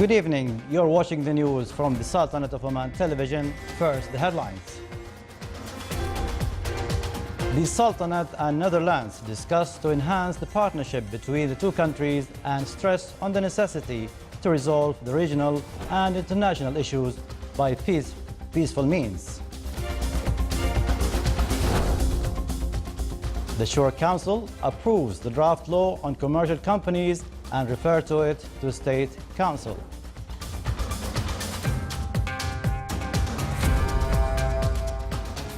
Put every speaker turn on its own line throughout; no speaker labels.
Good evening. You're watching the news from the Sultanate of Oman television. First, the headlines. The Sultanate and Netherlands discussed to enhance the partnership between the two countries and stress on the necessity to resolve the regional and international issues by peaceful means. The Shura Council approves the draft law on commercial companies and refer to it to State Council.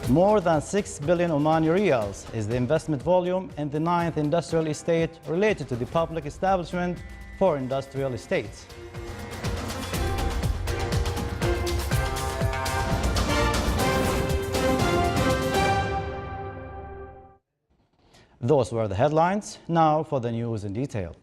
More than 6 billion Omani riyals is the investment volume in the 9th industrial estate related to the public establishment for industrial estates. Those were the headlines. Now for the news in detail.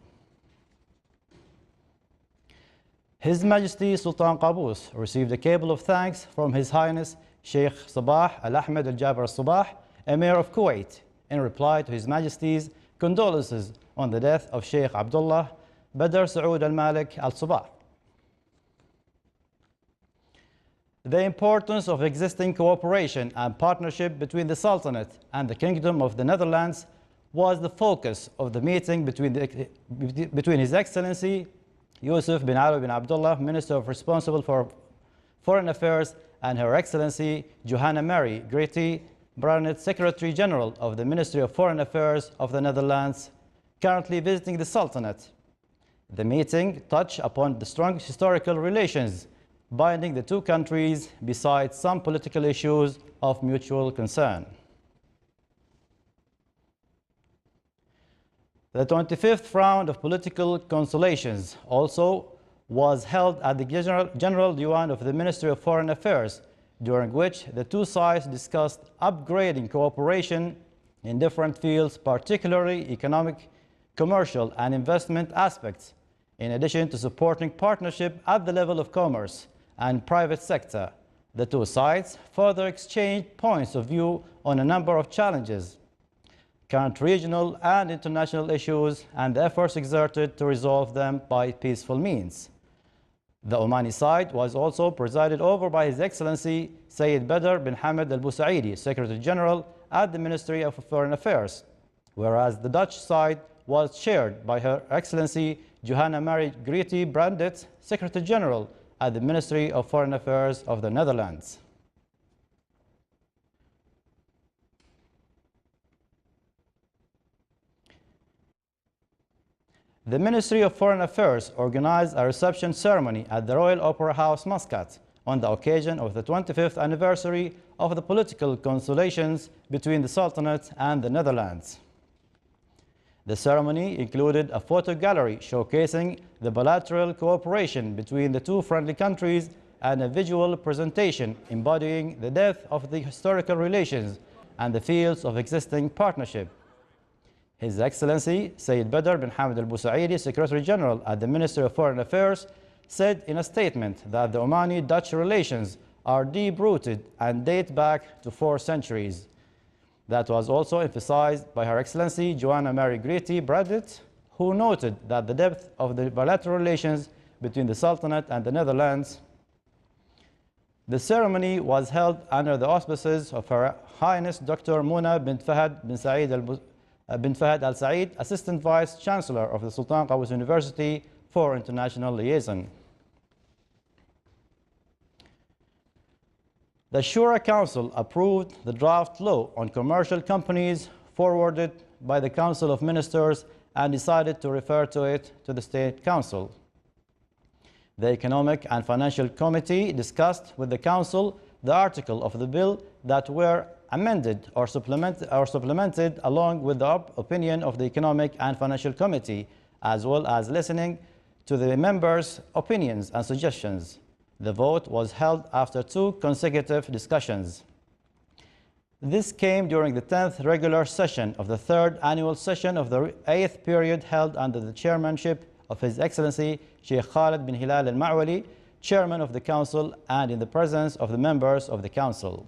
His Majesty Sultan Qaboos received a cable of thanks from His Highness Sheikh Sabah Al Ahmed Al Jaber Al Sabah, Emir of Kuwait, in reply to His Majesty's condolences on the death of Sheikh Abdullah Badr Saud Al Malik Al Sabah. The importance of existing cooperation and partnership between the Sultanate and the Kingdom of the Netherlands was the focus of the meeting between His Excellency Yusuf bin Ali bin Abdullah, Minister responsible for Foreign Affairs, and Her Excellency Johanna Mary Grety, Barnett, Secretary General of the Ministry of Foreign Affairs of the Netherlands, currently visiting the Sultanate. The meeting touched upon the strong historical relations binding the two countries, besides some political issues of mutual concern. The 25th round of political consolations also was held at the General Diwan of the Ministry of Foreign Affairs, during which the two sides discussed upgrading cooperation in different fields, particularly economic, commercial, and investment aspects, in addition to supporting partnership at the level of commerce and private sector. The two sides further exchanged points of view on a number of challenges, current regional and international issues, and the efforts exerted to resolve them by peaceful means. The Omani side was also presided over by His Excellency Sayyid Badr bin Hamad Al Busaidi, Secretary General at the Ministry of Foreign Affairs, whereas the Dutch side was chaired by Her Excellency Johanna Mary Grety Brandt, Secretary General at the Ministry of Foreign Affairs of the Netherlands. The Ministry of Foreign Affairs organized a reception ceremony at the Royal Opera House, Muscat, on the occasion of the 25th anniversary of the political consolations between the Sultanate and the Netherlands. The ceremony included a photo gallery showcasing the bilateral cooperation between the two friendly countries and a visual presentation embodying the depth of the historical relations and the fields of existing partnership. His Excellency Sayyid Badr bin Hamad Al Busaidi, Secretary General at the Ministry of Foreign Affairs, said in a statement that the Omani-Dutch relations are deep-rooted and date back to 4 centuries. That was also emphasized by Her Excellency Johanna Mary Grety Brandt, who noted that the depth of the bilateral relations between the Sultanate and the Netherlands. The ceremony was held under the auspices of Her Highness Dr. Muna bint Fahad Al Said, Assistant Vice Chancellor of the Sultan Qaboos University for International Liaison. The Shura Council approved the draft law on commercial companies forwarded by the Council of Ministers and decided to refer to it to the State Council. The Economic and Financial Committee discussed with the Council the article of the bill that were amended or supplemented along with the opinion of the Economic and Financial Committee, as well as listening to the members' opinions and suggestions. The vote was held after 2 consecutive discussions. This came during the 10th regular session of the 3rd annual session of the 8th period held under the chairmanship of His Excellency Sheikh Khalid bin Hilal Al Ma'wali, Chairman of the Council, and in the presence of the members of the Council.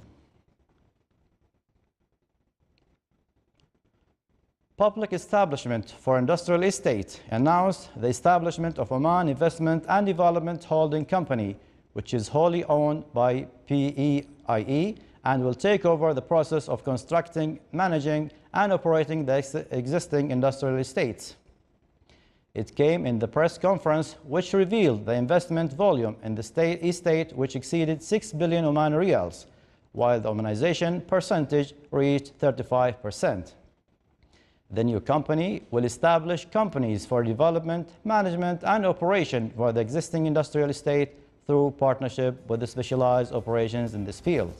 Public Establishment for Industrial Estate announced the establishment of Oman Investment and Development Holding Company, which is wholly owned by PEIE and will take over the process of constructing, managing, and operating the existing industrial estates. It came in the press conference which revealed the investment volume in the estate which exceeded 6 billion Oman riyals, while the Omanization percentage reached 35%. The new company will establish companies for development, management, and operation for the existing industrial estate through partnership with the specialized operations in this field.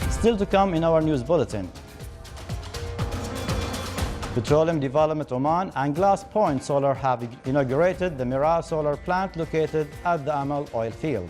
Still to come in our news bulletin. Petroleum Development Oman and Glass Point Solar have inaugurated the Mirah solar plant located at the Amal oil field.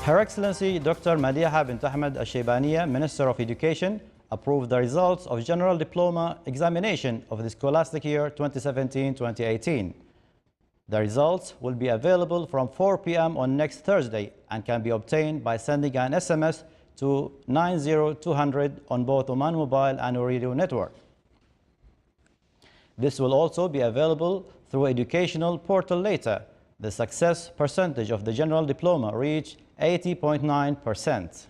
Her Excellency Dr. Madiha bint Ahmed Al-Shaybaniya, Minister of Education, approved the results of General Diploma examination of the scholastic year 2017-2018. The results will be available from 4 p.m. on next Thursday and can be obtained by sending an SMS to 90200 on both Oman Mobile and Ooredoo network. This will also be available through educational portal later. The success percentage of the General Diploma reached 80.9%.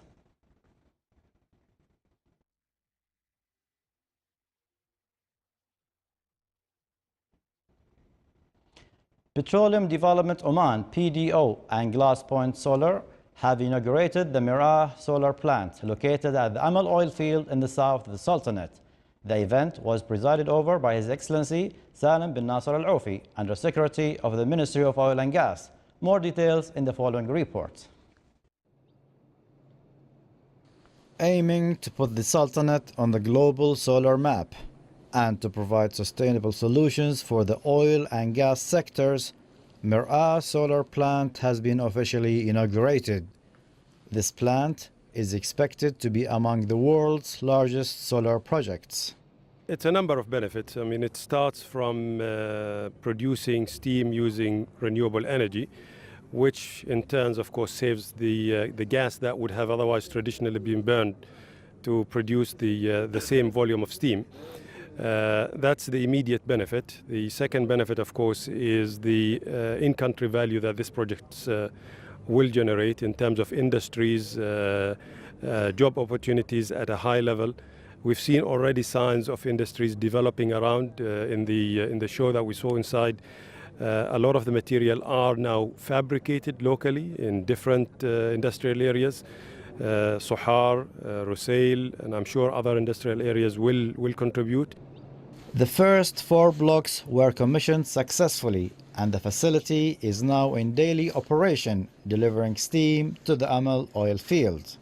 Petroleum Development Oman, PDO, and Glass Point Solar have inaugurated the Mirah solar plant located at the Amal oil field in the south of the Sultanate. The event was presided over by His Excellency Salim bin Nasser Al-Aufi, Under Secretary of the Ministry of Oil and Gas. More details in the following report. Aiming to put the Sultanate on the global solar map and to provide sustainable solutions for the oil and gas sectors, Mirah solar plant has been officially inaugurated. This plant is expected to be among the world's largest solar projects.
It's a number of benefits. I mean, it starts from producing steam using renewable energy, which in turn, of course, saves the gas that would have otherwise traditionally been burned to produce the same volume of steam. That's the immediate benefit. The second benefit, of course, is the in-country value that this project will generate in terms of industries, job opportunities at a high level. We've seen already signs of industries developing around in the show that we saw inside. A lot of the material are now fabricated locally in different industrial areas. Sohar, Rusail, and I'm sure other industrial areas will contribute.
The first 4 blocks were commissioned successfully, and the facility is now in daily operation, delivering steam to the Amal oil field.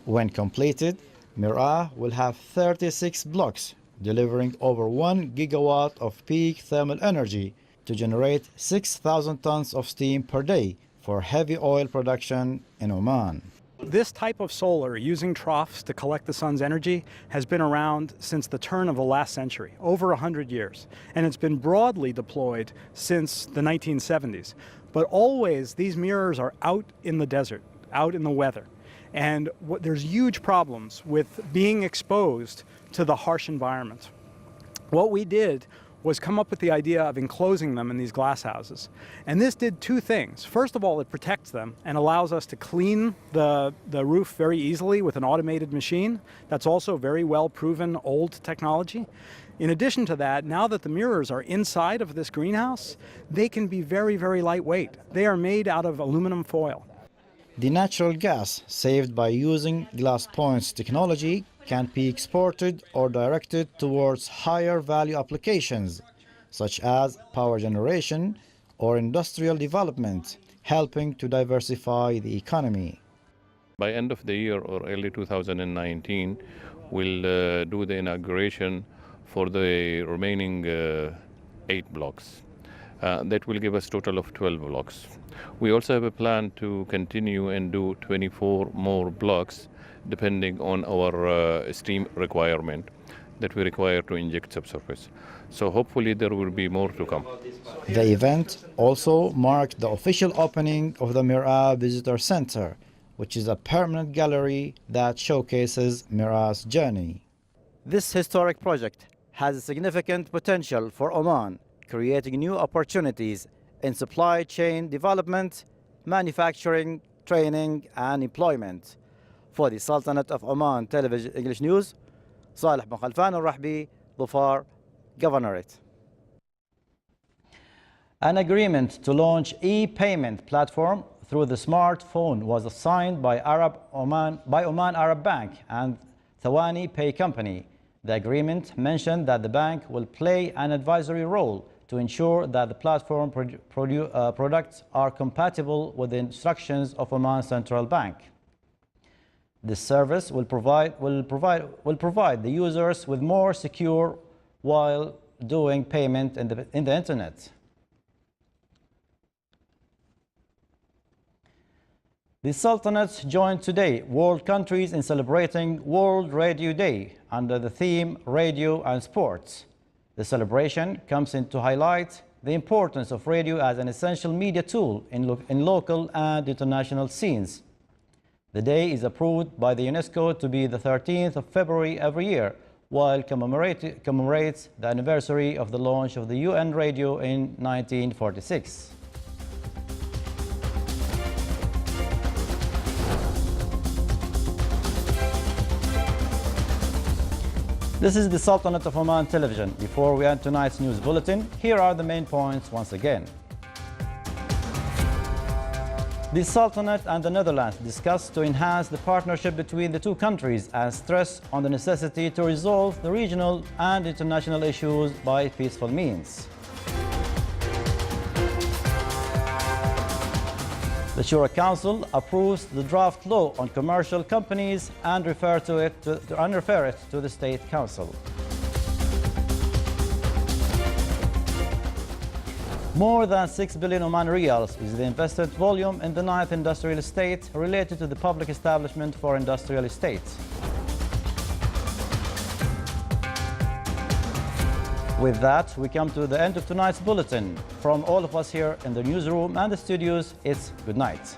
When completed, Mirah will have 36 blocks, delivering over 1 gigawatt of peak thermal energy to generate 6,000 tons of steam per day for heavy oil production in Oman.
This type of solar, using troughs to collect the sun's energy, has been around since the turn of the last century, over 100 years. And it's been broadly deployed since the 1970s. But always these mirrors are out in the desert, out in the weather. And there's huge problems with being exposed to the harsh environment. What we did was come up with the idea of enclosing them in these glass houses. And this did 2 things. First of all, it protects them and allows us to clean the roof very easily with an automated machine. That's also very well proven old technology. In addition to that, now that the mirrors are inside of this greenhouse, they can be very, very lightweight. They are made out of aluminum foil.
The natural gas saved by using glass points technology can be exported or directed towards higher value applications, such as power generation or industrial development, helping to diversify the economy.
By end of the year or early 2019, we'll do the inauguration for the remaining 8 blocks. That will give us a total of 12 blocks. We also have a plan to continue and do 24 more blocks depending on our steam requirement that we require to inject subsurface. So hopefully there will be more to come.
The event also marked the official opening of the Mir'ah Visitor Center, which is a permanent gallery that showcases Mir'ah's journey. This historic project has a significant potential for Oman, creating new opportunities in supply chain development, manufacturing, training, and employment. For the Sultanate of Oman Television English News, Saleh bin Khalfan al-Rahbi, Dhofar, Governorate. An agreement to launch e-payment platform through the smartphone was signed by Oman Arab Bank and Thawani Pay Company. The agreement mentioned that the bank will play an advisory role to ensure that the platform products are compatible with the instructions of Oman Central Bank. This service will provide the users with more secure while doing payment in the internet. The Sultanate joined today world countries in celebrating World Radio Day under the theme Radio and Sports. The celebration comes in to highlight the importance of radio as an essential media tool in local and international scenes. The day is approved by the UNESCO to be the 13th of February every year, while commemorates the anniversary of the launch of the UN radio in 1946. This is the Sultanate of Oman Television. Before we end tonight's news bulletin, here are the main points once again. The Sultanate and the Netherlands discussed to enhance the partnership between the two countries and stress on the necessity to resolve the regional and international issues by peaceful means. The Shura Council approves the draft law on commercial companies and refer it to the State Council. More than 6 billion Oman Riyals is the invested volume in the 9th industrial estate related to the public establishment for industrial estates. With that, we come to the end of tonight's bulletin. From all of us here in the newsroom and the studios, it's good night.